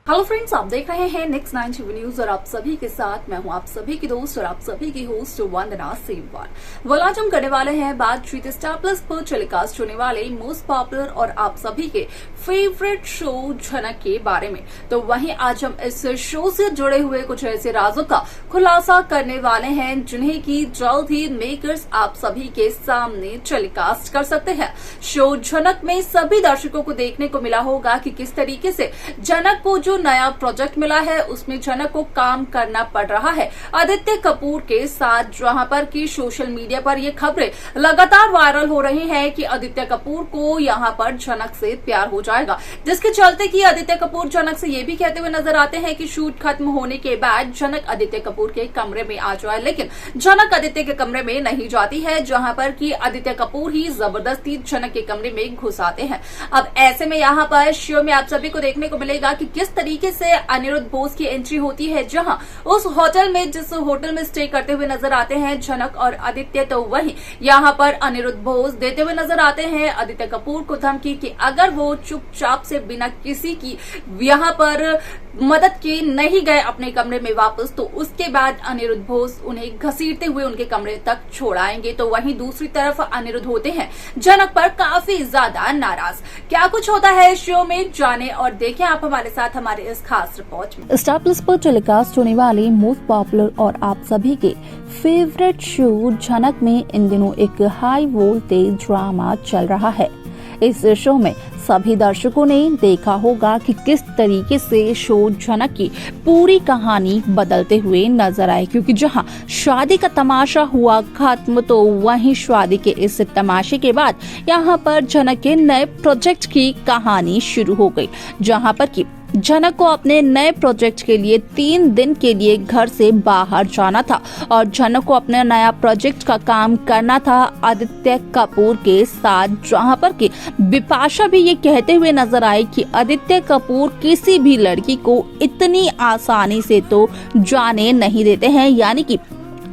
Hello friends, आप देख रहे हैं नेक्स्ट 9 टीवी न्यूज और आप सभी के साथ मैं हूं आप सभी की दोस्त और आप सभी की होस्ट वंदना सेमवार। वल आज हम करने वाले हैं बातचीत स्टार प्लस पर टेलीकास्ट होने वाले मोस्ट पॉपुलर और आप सभी के फेवरेट शो झनक के बारे में। तो वहीं आज हम इस शो से जुड़े हुए कुछ ऐसे राजों का खुलासा करने वाले हैं जिन्हें की जल्द ही मेकर्स आप सभी के सामने टेलीकास्ट कर सकते हैं। शो झनक में सभी दर्शकों को देखने को मिला होगा कि किस तरीके से जनक को जो नया प्रोजेक्ट मिला है उसमें जनक को काम करना पड़ रहा है आदित्य कपूर के साथ, जहां पर कि सोशल मीडिया पर ये खबरें लगातार वायरल हो रही हैं कि आदित्य कपूर को यहां पर जनक से प्यार हो जाएगा, जिसके चलते कि आदित्य कपूर जनक से ये भी कहते हुए नजर आते हैं कि शूट खत्म होने के बाद जनक आदित्य कपूर के कमरे में आ जाए, लेकिन जनक आदित्य के कमरे में नहीं जाती है, जहां पर कि आदित्य कपूर ही जबरदस्ती जनक के कमरे में घुस आते हैं। अब ऐसे में यहाँ पर शो में आप सभी को देखने को मिलेगा कि किस तरीके से अनिरुद्ध बोस की एंट्री होती है, जहां उस होटल में जिस होटल में स्टे करते हुए नजर आते हैं जनक और आदित्य, तो वहीं यहां पर अनिरुद्ध बोस देते हुए नजर आते हैं आदित्य कपूर को धमकी कि अगर वो चुपचाप से बिना किसी की यहां पर मदद के नहीं गए अपने कमरे में वापस, तो उसके बाद अनिरुद्ध बोस उन्हें घसीटते हुए उनके कमरे तक छोड़ाएंगे। तो वहीं दूसरी तरफ अनिरुद्ध होते हैं जनक पर काफी ज्यादा नाराज। क्या कुछ होता है शो में, जाने और देखें आप हमारे साथ हमारे इस खास रिपोर्ट में। स्टार प्लस पर टेलीकास्ट होने वाले मोस्ट पॉपुलर और आप सभी के फेवरेट शो झनक में इन दिनों एक हाई वोल्टेज ड्रामा चल रहा है। इस शो में सभी दर्शकों ने देखा होगा कि किस तरीके से शो झनक की पूरी कहानी बदलते हुए नजर आए, क्योंकि जहां शादी का तमाशा हुआ खत्म, तो वहीं शादी के इस तमाशे के बाद यहां पर झनक के नए प्रोजेक्ट की कहानी शुरू हो गई, जहां पर कि झनक को अपने नए प्रोजेक्ट के लिए 3 दिन के लिए घर से बाहर जाना था और झनक को अपने नया प्रोजेक्ट का काम करना था आदित्य कपूर के साथ, जहां पर कि बिपाशा भी ये कहते हुए नजर आए कि आदित्य कपूर किसी भी लड़की को इतनी आसानी से तो जाने नहीं देते हैं। यानी कि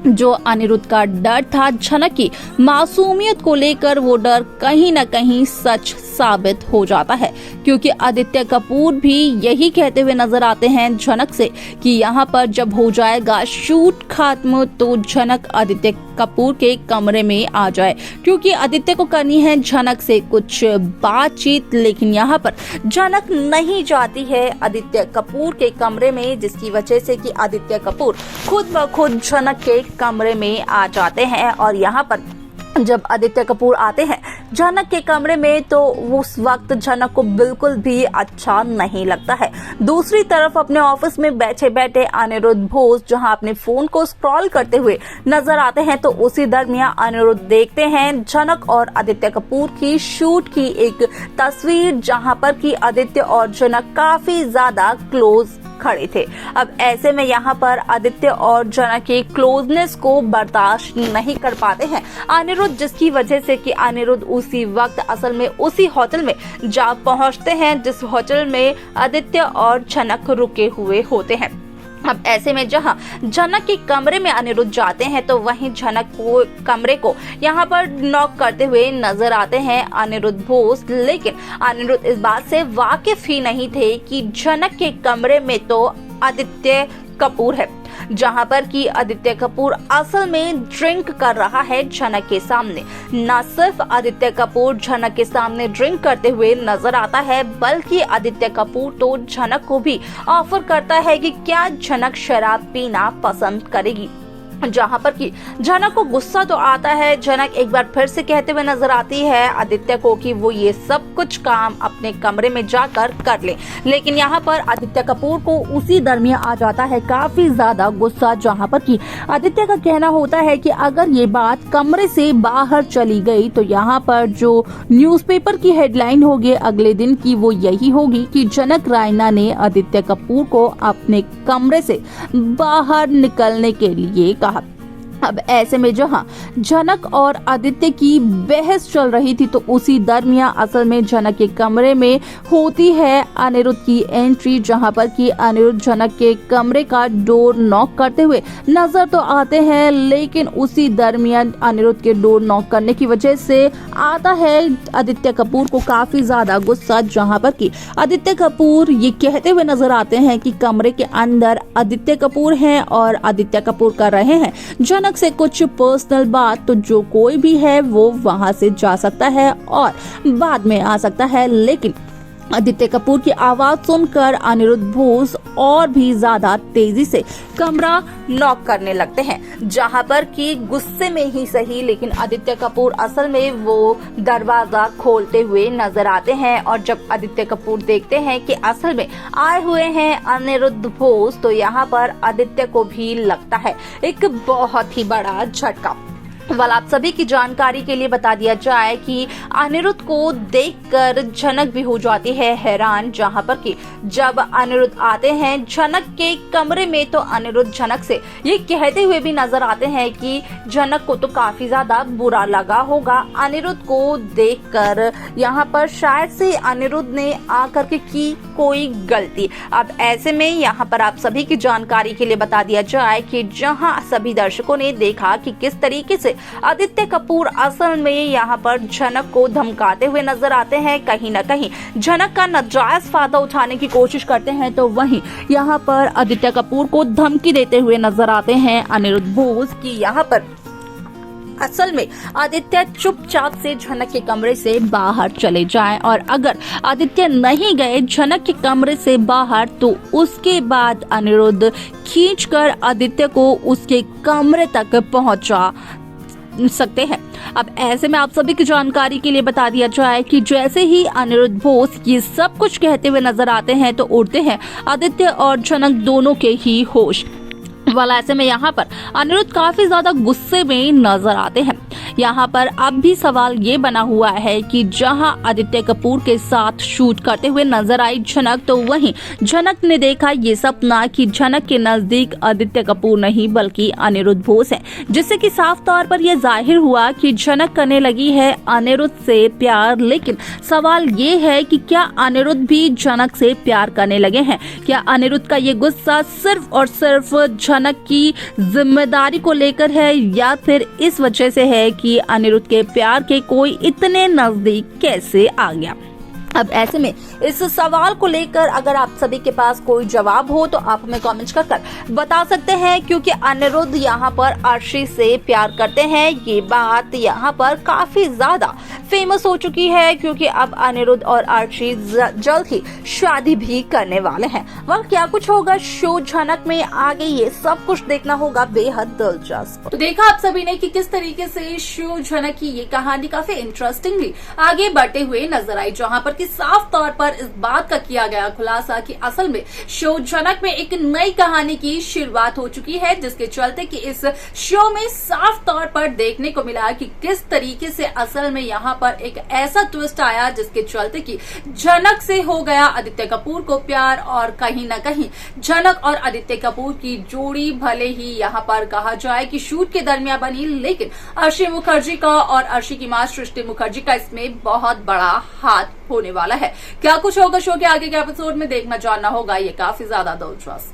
जो अनिरुद्ध का डर था झनक की मासूमियत को लेकर, वो डर कहीं न कहीं सच साबित हो जाता है, क्योंकि आदित्य कपूर भी यही कहते हुए नजर आते हैं झनक से कि यहाँ पर जब हो जाएगा शूट खत्म तो झनक आदित्य कपूर के कमरे में आ जाए, क्योंकि आदित्य को करनी है झनक से कुछ बातचीत। लेकिन यहाँ पर झनक नहीं जाती है आदित्य कपूर के कमरे में, जिसकी वजह से कि आदित्य कपूर खुद ब खुद झनक के कमरे में आ जाते हैं। और यहाँ पर जब आदित्य कपूर आते हैं झनक के कमरे में, तो उस वक्त झनक को बिल्कुल भी अच्छा नहीं लगता है। दूसरी तरफ अपने ऑफिस में बैठे बैठे अनिरुद्ध बोस जहां अपने फोन को स्क्रॉल करते हुए नजर आते हैं, तो उसी दरमियान अनिरुद्ध देखते हैं झनक और आदित्य कपूर की शूट की एक तस्वीर, जहां पर कि आदित्य और झनक काफी ज्यादा क्लोज खड़े थे। अब ऐसे में यहाँ पर आदित्य और जनक की क्लोजनेस को बर्दाश्त नहीं कर पाते हैं अनिरुद्ध, जिसकी वजह से कि अनिरुद्ध उसी वक्त असल में उसी होटल में जा पहुंचते हैं जिस होटल में आदित्य और जनक रुके हुए होते हैं। अब ऐसे में जहां झनक के कमरे में अनिरुद्ध जाते हैं, तो वहीं झनक को कमरे को यहाँ पर नॉक करते हुए नजर आते हैं अनिरुद्ध बोस। लेकिन अनिरुद्ध इस बात से वाकिफ ही नहीं थे कि झनक के कमरे में तो आदित्य कपूर है, जहां पर कि आदित्य कपूर असल में ड्रिंक कर रहा है झनक के सामने। न सिर्फ आदित्य कपूर झनक के सामने ड्रिंक करते हुए नजर आता है, बल्कि आदित्य कपूर तो झनक को भी ऑफर करता है कि क्या झनक शराब पीना पसंद करेगी, जहां पर कि झनक को गुस्सा तो आता है। झनक एक बार फिर से कहते हुए नजर आती है आदित्य को कि वो ये सब कुछ काम अपने कमरे में जाकर कर ले, लेकिन यहाँ पर आदित्य कपूर को उसी दरमियान आ जाता है काफी ज्यादा गुस्सा, जहां पर कि आदित्य का कहना होता है कि अगर ये बात कमरे से बाहर चली गई तो यहाँ पर जो न्यूज़पेपर की हेडलाइन होगी अगले दिन की, वो यही होगी कि जनक रायना ने आदित्य कपूर को अपने कमरे से बाहर निकलने के लिए कहा। अब ऐसे में जहां जनक और आदित्य की बहस चल रही थी तो उसी दरमियान असल में जनक के कमरे में होती है अनिरुद्ध की एंट्री, जहां पर कि अनिरुद्ध जनक के कमरे का डोर नॉक करते हुए नजर तो आते हैं, लेकिन उसी दरमियान अनिरुद्ध के डोर नॉक करने की वजह से आता है आदित्य कपूर को काफी ज्यादा गुस्सा, जहां पर कि आदित्य कपूर ये कहते हुए नजर आते हैं कि कमरे के अंदर आदित्य कपूर हैं और आदित्य कपूर कर रहे हैं जनक से कुछ पर्सनल बात, तो जो कोई भी है वो वहां से जा सकता है और बाद में आ सकता है। लेकिन आदित्य कपूर की आवाज सुनकर अनिरुद्ध बोस और भी ज्यादा तेजी से कमरा नॉक करने लगते हैं, जहां पर कि गुस्से में ही सही लेकिन आदित्य कपूर असल में वो दरवाजा खोलते हुए नजर आते हैं। और जब आदित्य कपूर देखते हैं कि असल में आए हुए हैं अनिरुद्ध बोस, तो यहाँ पर आदित्य को भी लगता है एक बहुत ही बड़ा झटका। आप सभी की जानकारी के लिए बता दिया जाए कि अनिरुद्ध को देखकर जनक भी हो जाती है हैरान, जहां पर कि जब अनिरुद्ध आते हैं जनक के कमरे में तो अनिरुद्ध जनक से ये कहते हुए भी नजर आते हैं कि जनक को तो काफी ज्यादा बुरा लगा होगा अनिरुद्ध को देखकर, यहाँ पर शायद से अनिरुद्ध ने आकर के की कोई गलती। अब ऐसे में यहाँ पर आप सभी की जानकारी के लिए बता दिया जाए कि जहाँ सभी दर्शकों ने देखा कि किस तरीके से आदित्य कपूर असल में यहाँ पर जनक को धमकाते हुए नजर आते हैं, कहीं न कहीं जनक का नाजायज फायदा उठाने की कोशिश करते हैं, तो वहीं यहाँ पर आदित्य कपूर को धमकी देते हुए नजर आते हैं अनिरुद्ध बोस की यहाँ पर असल में आदित्य चुपचाप से जनक के कमरे से बाहर चले जाएं, और अगर आदित्य नहीं गए जनक के कमरे से बाहर तो उसके बाद अनिरुद्ध खींचकर आदित्य को उसके कमरे तक पहुंचा सकते हैं। अब ऐसे में आप सभी की जानकारी के लिए बता दिया जाए कि जैसे ही अनिरुद्ध बोस ये सब कुछ कहते हुए नजर आते हैं तो उड़ते हैं आदित्य और जनक दोनों के ही होश। ऐसे में यहाँ पर अनिरुद्ध काफी ज्यादा गुस्से में नजर आते हैं। यहाँ पर अब भी सवाल ये बना हुआ है कि जहाँ आदित्य कपूर के साथ शूट करते हुए नजर आई जनक, तो वहीं जनक ने देखा ये सपना कि जनक के नजदीक आदित्य कपूर नहीं बल्कि अनिरुद्ध बोस है, जिससे कि साफ तौर पर यह जाहिर हुआ कि जनक करने लगी है अनिरुद्ध से प्यार। लेकिन सवाल ये है कि क्या अनिरुद्ध भी जनक से प्यार करने लगे हैं? क्या अनिरुद्ध का ये गुस्सा सिर्फ और सिर्फ जनक की जिम्मेदारी को लेकर है या फिर इस वजह से है कि अनिरुद्ध के प्यार के कोई इतने नजदीक कैसे आ गया? अब ऐसे में इस सवाल को लेकर अगर आप सभी के पास कोई जवाब हो तो आप हमें कमेंट कर बता सकते हैं, क्योंकि अनिरुद्ध यहाँ पर अर्शी से प्यार करते हैं। ये बात यहाँ पर काफी ज्यादा फेमस हो चुकी है, क्योंकि अब अनिरुद्ध और अर्शी जल्द ही शादी भी करने वाले हैं। वह क्या कुछ होगा शो जनक में आगे, ये सब कुछ देखना होगा बेहद दिलचस्प। तो देखा आप सभी ने कि किस तरीके से शो जनक की ये कहानी काफी इंटरेस्टिंगली आगे बढ़ते हुए नजर आई, जहाँ पर साफ तौर पर इस बात का किया गया खुलासा कि असल में शो जनक में एक नई कहानी की शुरुआत हो चुकी है, जिसके चलते कि इस शो में साफ तौर पर देखने को मिला कि किस तरीके से असल में यहाँ पर एक ऐसा ट्विस्ट आया जिसके चलते कि जनक से हो गया आदित्य कपूर को प्यार, और कहीं न कहीं जनक और आदित्य कपूर की जोड़ी भले ही यहाँ पर कहा जाए कि शूट के दरमियान बनी, लेकिन अर्शी मुखर्जी का और अर्शी की मां सृष्टि मुखर्जी का इसमें बहुत बड़ा हाथ होने वाला है। क्या कुछ होगा शो के आगे के एपिसोड में देखना जानना होगा, ये काफी ज्यादा दिलचस्प।